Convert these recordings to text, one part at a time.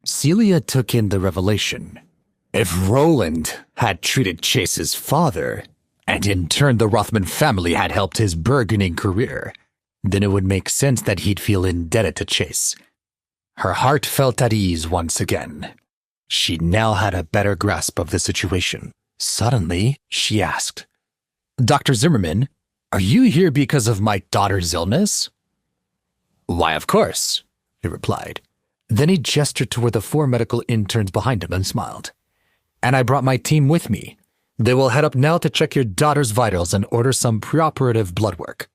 Celia took in the revelation. If Roland had treated Chase's father, and in turn the Rothman family had helped his burgeoning career, then it would make sense that he'd feel indebted to Chase. Her heart felt at ease once again. She now had a better grasp of the situation. Suddenly, she asked, "Dr. Zimmerman, are you here because of my daughter's illness?" "Why, of course," he replied. Then he gestured toward the 4 medical interns behind him and smiled. "And I brought my team with me. They will head up now to check your daughter's vitals and order some preoperative blood work.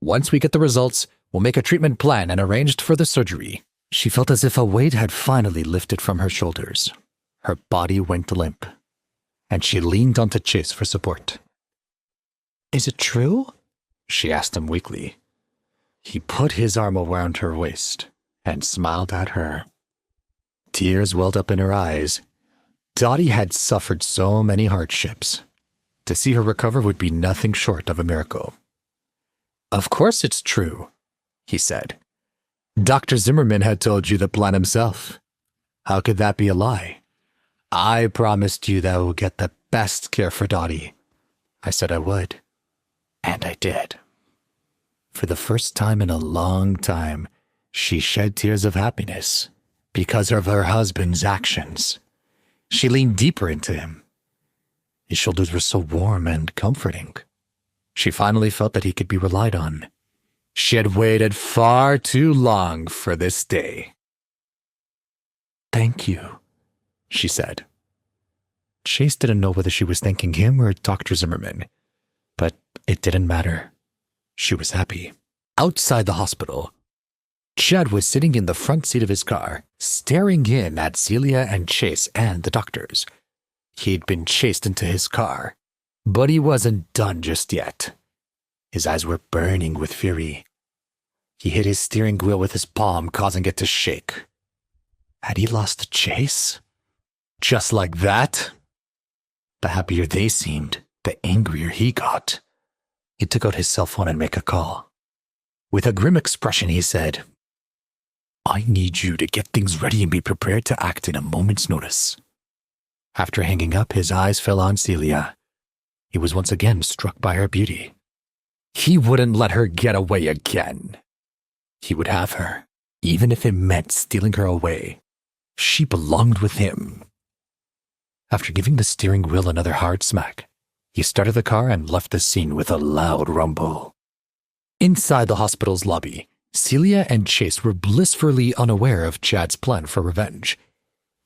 Once we get the results, we'll make a treatment plan and arrange for the surgery." She felt as if a weight had finally lifted from her shoulders. Her body went limp, and she leaned onto Chase for support. "Is it true?" she asked him weakly. He put his arm around her waist and smiled at her. Tears welled up in her eyes. Dottie had suffered so many hardships. To see her recover would be nothing short of a miracle. "Of course it's true," he said. "Dr. Zimmerman had told you the plan himself. How could that be a lie? I promised you that I would get the best care for Dottie. I said I would, and I did." For the first time in a long time, she shed tears of happiness because of her husband's actions. She leaned deeper into him. His shoulders were so warm and comforting. She finally felt that he could be relied on. She had waited far too long for this day. "Thank you," she said. Chase didn't know whether she was thanking him or Dr. Zimmerman, but it didn't matter. She was happy. Outside the hospital, Chad was sitting in the front seat of his car, staring in at Celia and Chase and the doctors. He'd been chased into his car, but he wasn't done just yet. His eyes were burning with fury. He hit his steering wheel with his palm, causing it to shake. Had he lost the chase? Just like that? The happier they seemed, the angrier he got. He took out his cell phone and made a call. With a grim expression, he said, "I need you to get things ready and be prepared to act in a moment's notice." After hanging up, his eyes fell on Celia. He was once again struck by her beauty. He wouldn't let her get away again. He would have her, even if it meant stealing her away. She belonged with him. After giving the steering wheel another hard smack, he started the car and left the scene with a loud rumble. Inside the hospital's lobby, Celia and Chase were blissfully unaware of Chad's plan for revenge.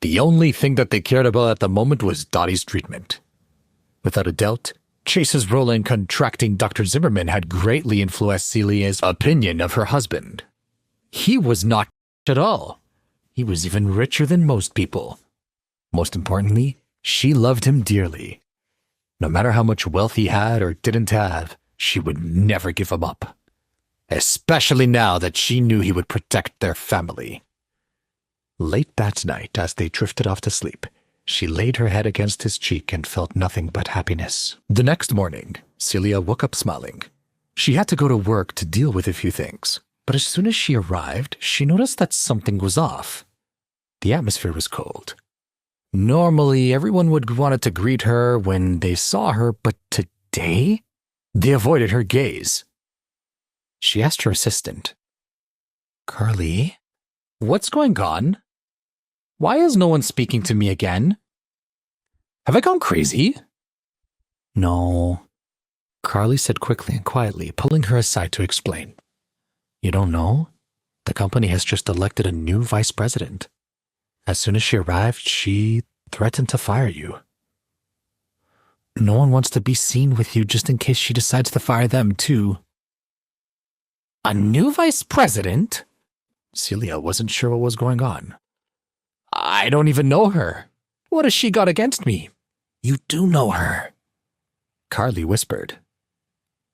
The only thing that they cared about at the moment was Dottie's treatment. Without a doubt, Chase's role in contracting Dr. Zimmerman had greatly influenced Celia's opinion of her husband. He was not at all. He was even richer than most people. Most importantly, she loved him dearly. No matter how much wealth he had or didn't have, she would never give him up. Especially now that she knew he would protect their family. Late that night, as they drifted off to sleep, she laid her head against his cheek and felt nothing but happiness. The next morning, Celia woke up smiling. She had to go to work to deal with a few things, but as soon as she arrived, she noticed that something was off. The atmosphere was cold. Normally, everyone would wanted to greet her when they saw her, but today, they avoided her gaze. She asked her assistant, "Carly, what's going on? Why is no one speaking to me again? Have I gone crazy?" "No," Carly said quickly and quietly, pulling her aside to explain. "You don't know? The company has just elected a new vice president. As soon as she arrived, she threatened to fire you. No one wants to be seen with you just in case she decides to fire them too." "A new vice president?" Celia wasn't sure what was going on. "I don't even know her. What has she got against me?" "You do know her," Carly whispered.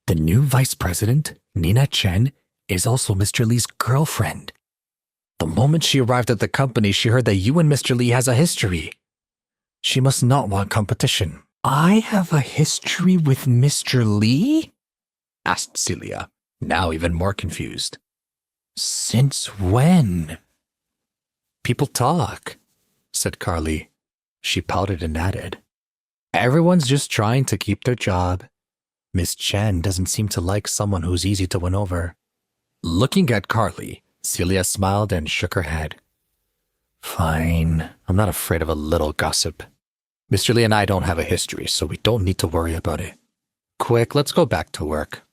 "The new vice president, Nina Chen, is also Mr. Lee's girlfriend. The moment she arrived at the company, she heard that you and Mr. Lee has a history. She must not want competition." "I have a history with Mr. Lee?" asked Celia, now even more confused. "Since when?" "People talk," said Carly. She pouted and added, "Everyone's just trying to keep their job. Miss Chen doesn't seem to like someone who's easy to win over." Looking at Carly, Celia smiled and shook her head. "Fine, I'm not afraid of a little gossip. Mr. Lee and I don't have a history, so we don't need to worry about it. Quick, let's go back to work."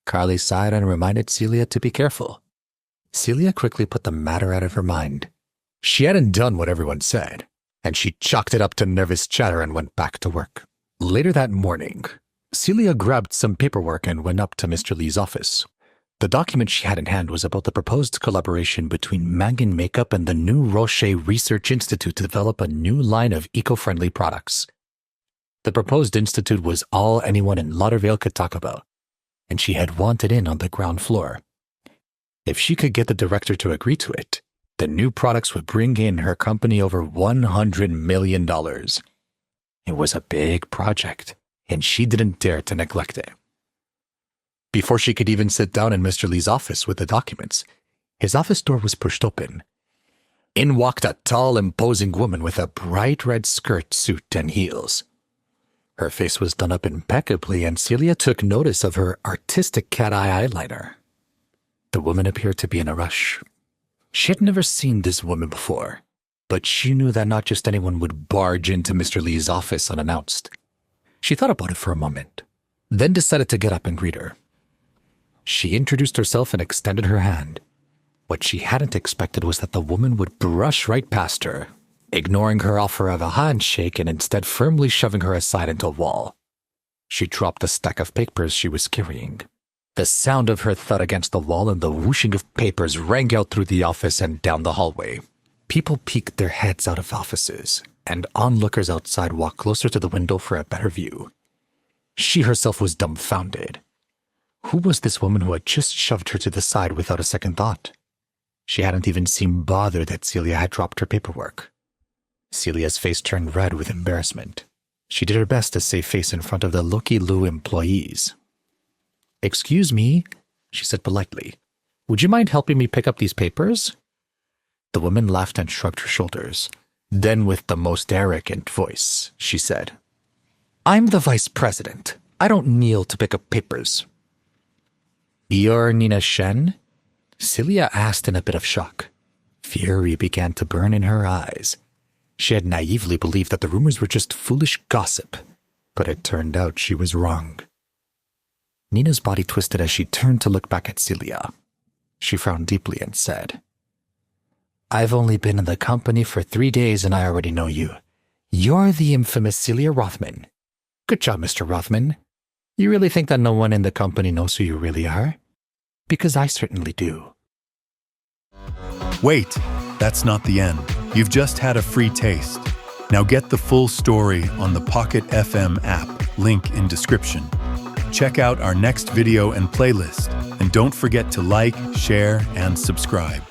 Carly sighed and reminded Celia to be careful. Celia quickly put the matter out of her mind. She hadn't done what everyone said, and she chalked it up to nervous chatter and went back to work. Later that morning, Celia grabbed some paperwork and went up to Mr. Lee's office. The document she had in hand was about the proposed collaboration between Mangan Makeup and the New Rocher Research Institute to develop a new line of eco-friendly products. The proposed institute was all anyone in Laudervale could talk about, and she had wanted in on the ground floor. If she could get the director to agree to it, the new products would bring in her company over $100 million. It was a big project, and she didn't dare to neglect it. Before she could even sit down in Mr. Lee's office with the documents, his office door was pushed open. In walked a tall, imposing woman with a bright red skirt, suit, and heels. Her face was done up impeccably, and Celia took notice of her artistic cat-eye eyeliner. The woman appeared to be in a rush. She had never seen this woman before, but she knew that not just anyone would barge into Mr. Lee's office unannounced. She thought about it for a moment, then decided to get up and greet her. She introduced herself and extended her hand. What she hadn't expected was that the woman would brush right past her, ignoring her offer of a handshake and instead firmly shoving her aside into a wall. She dropped the stack of papers she was carrying. The sound of her thud against the wall and the whooshing of papers rang out through the office and down the hallway. People peeked their heads out of offices, and onlookers outside walked closer to the window for a better view. She herself was dumbfounded. Who was this woman who had just shoved her to the side without a second thought? She hadn't even seemed bothered that Celia had dropped her paperwork. Celia's face turned red with embarrassment. She did her best to save face in front of the looky-loo employees. "Excuse me," she said politely. "Would you mind helping me pick up these papers?" The woman laughed and shrugged her shoulders. Then, with the most arrogant voice, she said, "I'm the vice president. I don't kneel to pick up papers." "You're Nina Chen?" Celia asked in a bit of shock. Fury began to burn in her eyes. She had naively believed that the rumors were just foolish gossip, but it turned out she was wrong. Nina's body twisted as she turned to look back at Celia. She frowned deeply and said, "I've only been in the company for 3 days and I already know you. You're the infamous Celia Rothman. Good job, Mr. Rothman. You really think that no one in the company knows who you really are? Because I certainly do." Wait, that's not the end. You've just had a free taste. Now get the full story on the Pocket FM app, link in description. Check out our next video and playlist, and don't forget to like, share, and subscribe.